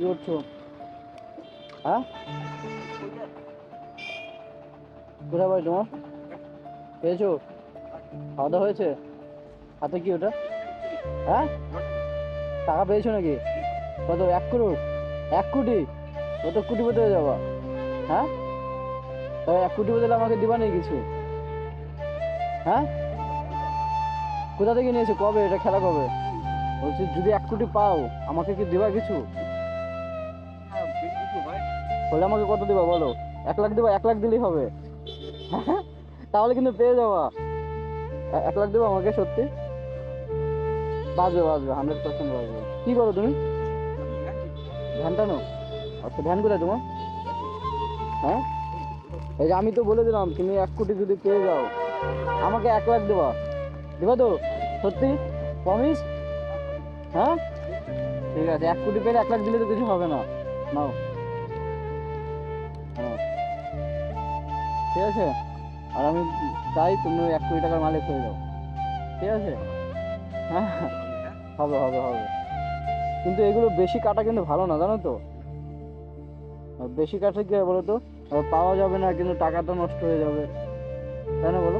কি করছো? হ্যাঁ, কোথায় বাড়ি তোমার? পেয়েছো? খাওয়া দাওয়া হয়েছে? হাতে কি ওটা? হ্যাঁ, টাকা পেয়েছো নাকি? কত, 1 কোটি? 1 কোটি? কত কোটিপতি হয়ে যাবা? হ্যাঁ, তাই 1 কোটি বদলে আমাকে দিবা নেই কিছু? হ্যাঁ, কোথা থেকে নিয়েছো? কবে এটা খেলা কবে? বলছি যদি 1 কোটি পাও আমাকে কি দিবা কিছু? বলে আমাকে কত দিবা বলো? 1 লাখ দিবা? 1 লাখ দিলেই হবে? হ্যাঁ, তাহলে কিন্তু পেয়ে যাবা। 1 লাখ দিবা আমাকে সত্যি? বাজবে বাজবে, 100% বাজবে। কি করো তুমি? ধ্যান টানো? আচ্ছা, ধ্যান কোথায় তোমার? হ্যাঁ, এই যে আমি তো বলে দিলাম, তুমি 1 কোটি যদি পেয়ে যাও আমাকে 1 লাখ দেবা। দিবা তো? সত্যি? প্রমিস? হ্যাঁ, ঠিক আছে। 1 কোটি পেলে 1 লাখ দিলে তো কিছু হবে না। নাও। হ্যাঁ, ঠিক আছে। আর আমি চাই তুমি 1 কোটি টাকার মালিক হয়ে যাও। ঠিক আছে? হ্যাঁ, হবে হবে হবে। কিন্তু এগুলো বেশি কাটা কিন্তু ভালো না, জানো তো? আর বেশি কাটলে কি হয় বলো তো? পাওয়া যাবে না, কিন্তু টাকাটা নষ্ট হয়ে যাবে। তাই না বলো?